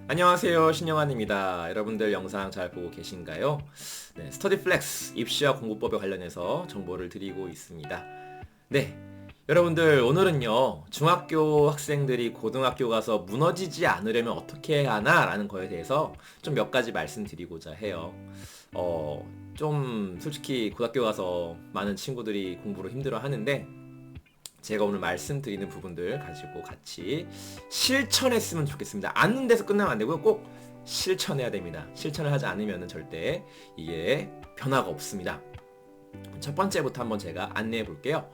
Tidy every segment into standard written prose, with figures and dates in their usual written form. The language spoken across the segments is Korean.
안녕하세요, 신영환입니다. 여러분들 영상 잘 보고 계신가요? 네, 스터디 플렉스 입시와 공부법에 관련해서 정보를 드리고 있습니다. 네, 여러분들 오늘은요, 중학교 학생들이 고등학교 가서 무너지지 않으려면 어떻게 해야 하나 라는 거에 대해서 좀 몇 가지 말씀드리고자 해요. 좀 솔직히 고등학교 가서 많은 친구들이 공부를 힘들어 하는데 제가 오늘 말씀드리는 부분들 가지고 같이 실천했으면 좋겠습니다. 앉는 데서 끝나면 안 되고요. 꼭 실천해야 됩니다. 실천을 하지 않으면 절대 이게 변화가 없습니다. 첫 번째부터 한번 제가 안내해 볼게요.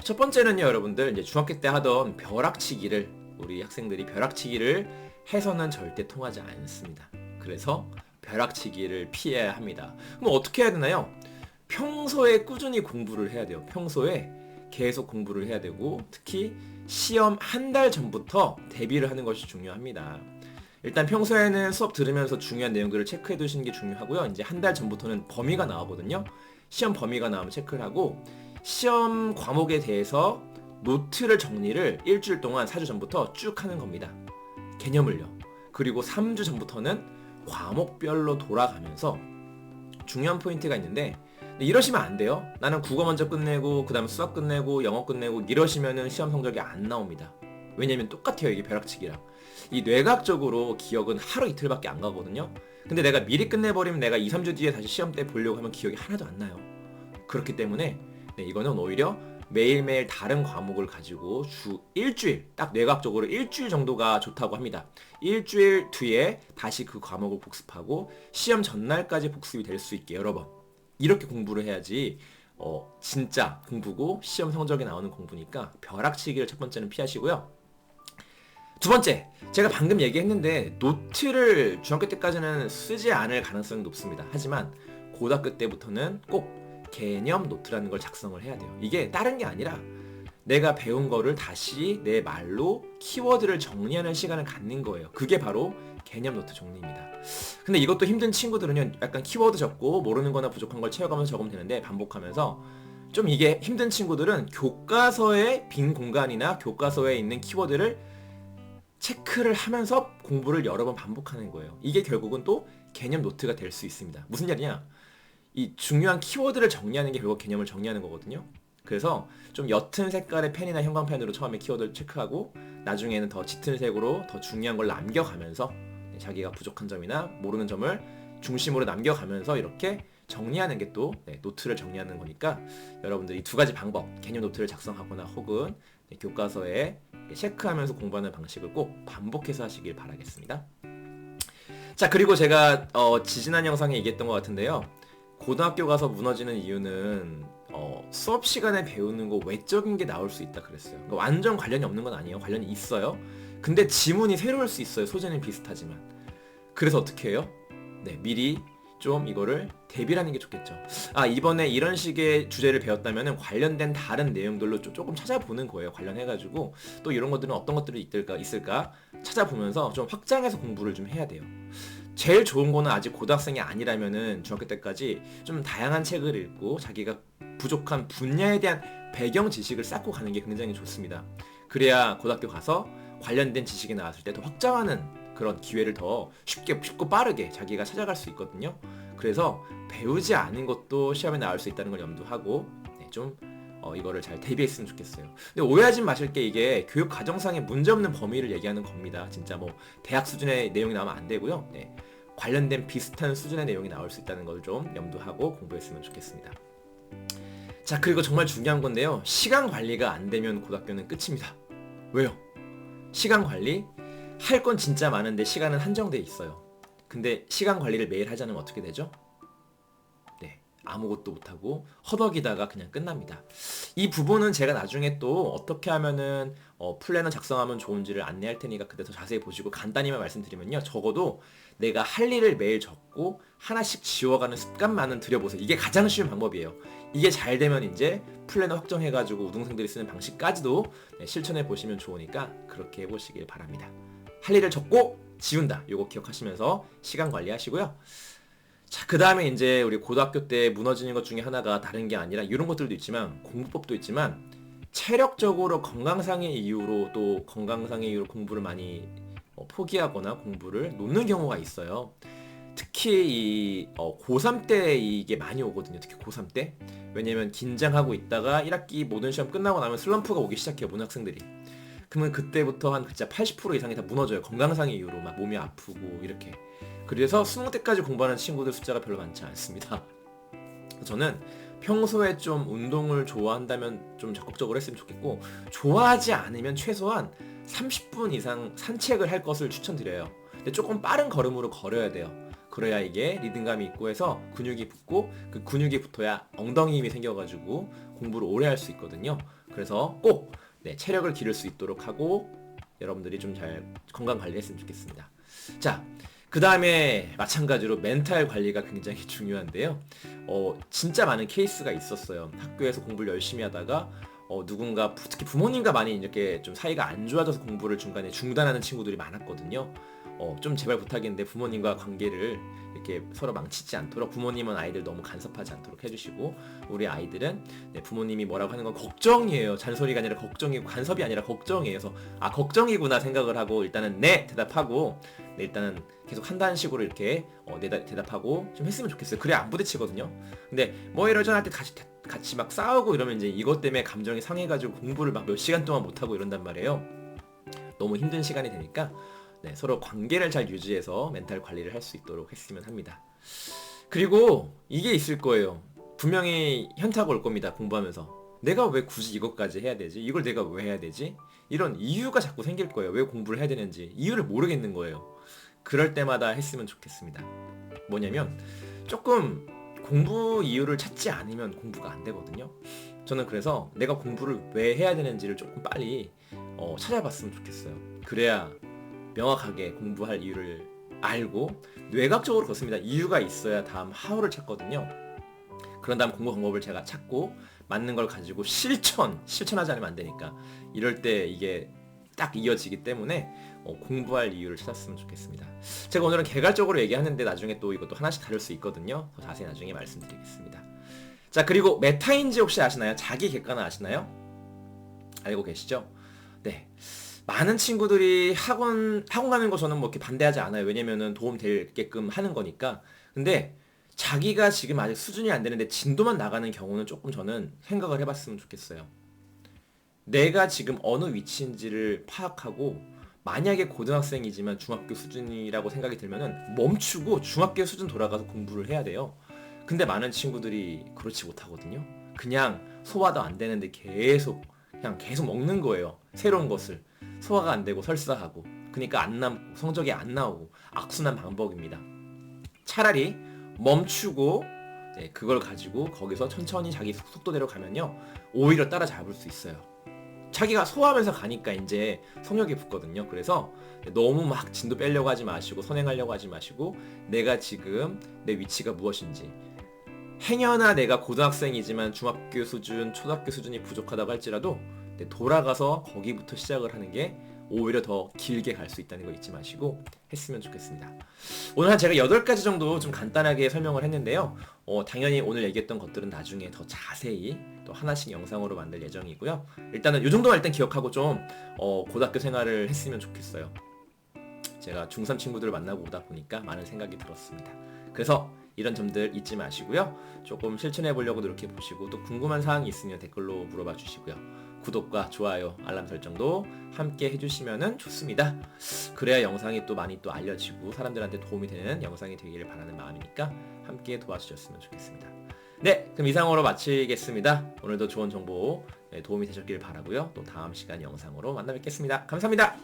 첫 번째는요, 여러분들 이제 중학교 때 하던 벼락치기를 우리 학생들이 벼락치기를 해서는 절대 통하지 않습니다. 그래서 벼락치기를 피해야 합니다. 그럼 어떻게 해야 되나요? 평소에 꾸준히 공부를 해야 돼요. 평소에 계속 공부를 해야 되고 특히 시험 한 달 전부터 대비를 하는 것이 중요합니다. 일단 평소에는 수업 들으면서 중요한 내용들을 체크해 두시는 게 중요하고요. 이제 한 달 전부터는 범위가 나오거든요. 시험 범위가 나오면 체크를 하고 시험 과목에 대해서 노트를 정리를 일주일 동안 4주 전부터 쭉 하는 겁니다. 개념을요. 그리고 3주 전부터는 과목별로 돌아가면서 중요한 포인트가 있는데 이러시면 안 돼요. 나는 국어 먼저 끝내고 그 다음 수학 끝내고 영어 끝내고 이러시면은 시험 성적이 안 나옵니다. 왜냐면 똑같아요. 이게 벼락치기랑. 이 뇌각적으로 기억은 하루 이틀밖에 안 가거든요. 근데 내가 미리 끝내버리면 내가 2, 3주 뒤에 다시 시험 때 보려고 하면 기억이 하나도 안 나요. 그렇기 때문에 이거는 오히려 매일매일 다른 과목을 가지고 주 일주일, 딱 뇌각적으로 일주일 정도가 좋다고 합니다. 일주일 뒤에 다시 그 과목을 복습하고 시험 전날까지 복습이 될 수 있게 여러 번 이렇게 공부를 해야지 진짜 공부고 시험 성적이 나오는 공부니까 벼락치기를 첫 번째는 피하시고요. 두 번째, 제가 방금 얘기했는데 노트를 중학교 때까지는 쓰지 않을 가능성이 높습니다. 하지만 고등학교 때부터는 꼭 개념 노트라는 걸 작성을 해야 돼요. 이게 다른 게 아니라 내가 배운 거를 다시 내 말로 키워드를 정리하는 시간을 갖는 거예요. 그게 바로 개념 노트 정리입니다. 근데 이것도 힘든 친구들은요, 약간 키워드 적고 모르는 거나 부족한 걸 채워가면서 적으면 되는데 반복하면서 좀 이게 힘든 친구들은 교과서의 빈 공간이나 교과서에 있는 키워드를 체크를 하면서 공부를 여러 번 반복하는 거예요. 이게 결국은 또 개념 노트가 될 수 있습니다. 무슨 말이냐? 이 중요한 키워드를 정리하는 게 결국 개념을 정리하는 거거든요. 그래서 좀 옅은 색깔의 펜이나 형광펜으로 처음에 키워드를 체크하고 나중에는 더 짙은 색으로 더 중요한 걸 남겨가면서 자기가 부족한 점이나 모르는 점을 중심으로 남겨가면서 이렇게 정리하는 게 또 노트를 정리하는 거니까 여러분들이 두 가지 방법, 개념 노트를 작성하거나 혹은 교과서에 체크하면서 공부하는 방식을 꼭 반복해서 하시길 바라겠습니다. 자, 그리고 제가 지지난 영상에 얘기했던 것 같은데요. 고등학교 가서 무너지는 이유는 수업 시간에 배우는 거 외적인 게 나올 수 있다 그랬어요. 그러니까 완전 관련이 없는 건 아니에요. 관련이 있어요. 근데 지문이 새로울 수 있어요. 소재는 비슷하지만. 그래서 어떻게 해요? 미리 좀 이거를 대비를 하는 게 좋겠죠. 이번에 이런 식의 주제를 배웠다면 관련된 다른 내용들로 조금 찾아보는 거예요. 관련해가지고 또 이런 것들은 어떤 것들이 있을까 찾아보면서 좀 확장해서 공부를 좀 해야 돼요. 제일 좋은 거는 아직 고등학생이 아니라면은 중학교 때까지 좀 다양한 책을 읽고 자기가 부족한 분야에 대한 배경 지식을 쌓고 가는 게 굉장히 좋습니다. 그래야 고등학교 가서 관련된 지식이 나왔을 때 더 확장하는 그런 기회를 더 쉽고 빠르게 자기가 찾아갈 수 있거든요. 그래서 배우지 않은 것도 시험에 나올 수 있다는 걸 염두하고 좀 이거를 잘 대비했으면 좋겠어요. 근데 오해하지 마실 게 이게 교육 과정상의 문제없는 범위를 얘기하는 겁니다. 진짜 뭐 대학 수준의 내용이 나오면 안 되고요. 관련된 비슷한 수준의 내용이 나올 수 있다는 걸 좀 염두하고 공부했으면 좋겠습니다. 자, 그리고 정말 중요한 건데요. 시간 관리가 안 되면 고등학교는 끝입니다. 왜요? 시간 관리? 할 건 진짜 많은데 시간은 한정돼 있어요. 근데 시간 관리를 매일 하자면 어떻게 되죠? 아무것도 못하고 허덕이다가 그냥 끝납니다. 이 부분은 제가 나중에 또 어떻게 하면은 플래너 작성하면 좋은지를 안내할 테니까 그때 더 자세히 보시고 간단히만 말씀드리면요. 적어도 내가 할 일을 매일 적고 하나씩 지워가는 습관만은 들여보세요. 이게 가장 쉬운 방법이에요. 이게 잘 되면 이제 플래너 확정해가지고 우등생들이 쓰는 방식까지도 실천해 보시면 좋으니까 그렇게 해보시길 바랍니다. 할 일을 적고 지운다. 요거 기억하시면서 시간 관리하시고요. 자, 그 다음에 이제 우리 고등학교 때 무너지는 것 중에 하나가 다른 게 아니라 이런 것들도 있지만 공부법도 있지만 체력적으로 건강상의 이유로 또 건강상의 이유로 공부를 많이 포기하거나 공부를 놓는 경우가 있어요. 특히 이 고3 때 이게 많이 오거든요. 특히 고3 때. 왜냐면 긴장하고 있다가 1학기 모든 시험 끝나고 나면 슬럼프가 오기 시작해요. 문학생들이. 그러면 그때부터 한 진짜 80% 이상이 다 무너져요. 건강상의 이유로 막 몸이 아프고 이렇게. 그래서 20대까지 공부하는 친구들 숫자가 별로 많지 않습니다. 저는 평소에 좀 운동을 좋아한다면 좀 적극적으로 했으면 좋겠고, 좋아하지 않으면 최소한 30분 이상 산책을 할 것을 추천드려요. 근데 조금 빠른 걸음으로 걸어야 돼요. 그래야 이게 리듬감이 있고 해서 근육이 붙고, 그 근육이 붙어야 엉덩이 힘이 생겨가지고 공부를 오래 할 수 있거든요. 그래서 꼭 체력을 기를 수 있도록 하고 여러분들이 좀 잘 건강 관리했으면 좋겠습니다. 자, 그 다음에 마찬가지로 멘탈 관리가 굉장히 중요한데요. 진짜 많은 케이스가 있었어요. 학교에서 공부를 열심히 하다가 누군가 특히 부모님과 많이 이렇게 좀 사이가 안 좋아져서 공부를 중간에 중단하는 친구들이 많았거든요. 좀 제발 부탁인데 부모님과 관계를 이렇게 서로 망치지 않도록, 부모님은 아이들 너무 간섭하지 않도록 해주시고, 우리 아이들은 부모님이 뭐라고 하는 건 걱정이에요. 잔소리가 아니라 걱정이고, 간섭이 아니라 걱정이에요. 그래서 걱정이구나 생각을 하고 일단은 네 대답하고, 일단은 계속 한다는 식으로 이렇게 대답하고 좀 했으면 좋겠어요. 그래 안 부딪히거든요. 근데 뭐 이러저러 할 때 같이 막 싸우고 이러면 이제 이것 때문에 감정이 상해가지고 공부를 막 몇 시간 동안 못하고 이런단 말이에요. 너무 힘든 시간이 되니까 서로 관계를 잘 유지해서 멘탈 관리를 할 수 있도록 했으면 합니다. 그리고 이게 있을 거예요. 분명히 현타가 올 겁니다. 공부하면서. 내가 왜 굳이 이것까지 해야 되지? 이걸 내가 왜 해야 되지? 이런 이유가 자꾸 생길 거예요. 왜 공부를 해야 되는지. 이유를 모르겠는 거예요. 그럴 때마다 했으면 좋겠습니다. 뭐냐면 조금 공부 이유를 찾지 않으면 공부가 안 되거든요. 저는 그래서 내가 공부를 왜 해야 되는지를 조금 빨리 찾아봤으면 좋겠어요. 그래야 명확하게 공부할 이유를 알고, 뇌각적으로 그렇습니다. 이유가 있어야 다음 how를 찾거든요. 그런 다음 공부 방법을 제가 찾고 맞는 걸 가지고 실천하지 않으면 안 되니까, 이럴 때 이게 딱 이어지기 때문에 공부할 이유를 찾았으면 좋겠습니다. 제가 오늘은 개괄적으로 얘기하는데 나중에 또 이것도 하나씩 다룰 수 있거든요. 더 자세히 나중에 말씀드리겠습니다. 자, 그리고 메타인지 혹시 아시나요? 자기 객관화 아시나요? 알고 계시죠? 네. 많은 친구들이 학원 가는 거 저는 뭐 이렇게 반대하지 않아요. 왜냐면은 도움 되게끔 하는 거니까. 근데 자기가 지금 아직 수준이 안 되는데 진도만 나가는 경우는 조금 저는 생각을 해봤으면 좋겠어요. 내가 지금 어느 위치인지를 파악하고, 만약에 고등학생이지만 중학교 수준이라고 생각이 들면은 멈추고 중학교 수준 돌아가서 공부를 해야 돼요. 근데 많은 친구들이 그렇지 못하거든요. 그냥 소화도 안 되는데 계속 먹는 거예요. 새로운 것을. 소화가 안 되고 설사하고, 그러니까 안 남고 성적이 안 나오고 악순환 반복입니다. 차라리 멈추고 그걸 가지고 거기서 천천히 자기 속도대로 가면요, 오히려 따라잡을 수 있어요. 자기가 소화하면서 가니까 이제 성욕이 붙거든요. 그래서 너무 막 진도 빼려고 하지 마시고 선행하려고 하지 마시고, 내가 지금 내 위치가 무엇인지, 행여나 내가 고등학생이지만 중학교 수준, 초등학교 수준이 부족하다고 할지라도 돌아가서 거기부터 시작을 하는 게 오히려 더 길게 갈 수 있다는 거 잊지 마시고 했으면 좋겠습니다. 오늘 한 제가 8가지 정도 좀 간단하게 설명을 했는데요. 당연히 오늘 얘기했던 것들은 나중에 더 자세히 또 하나씩 영상으로 만들 예정이고요. 일단은 이 정도만 일단 기억하고 좀 고등학교 생활을 했으면 좋겠어요. 제가 중3 친구들을 만나고 오다 보니까 많은 생각이 들었습니다. 그래서 이런 점들 잊지 마시고요. 조금 실천해 보려고 노력해 보시고, 또 궁금한 사항이 있으면 댓글로 물어봐 주시고요. 구독과 좋아요, 알람 설정도 함께 해주시면 좋습니다. 그래야 영상이 또 많이 또 알려지고 사람들한테 도움이 되는 영상이 되기를 바라는 마음이니까 함께 도와주셨으면 좋겠습니다. 네, 그럼 이상으로 마치겠습니다. 오늘도 좋은 정보 도움이 되셨길 바라고요. 또 다음 시간 영상으로 만나 뵙겠습니다. 감사합니다.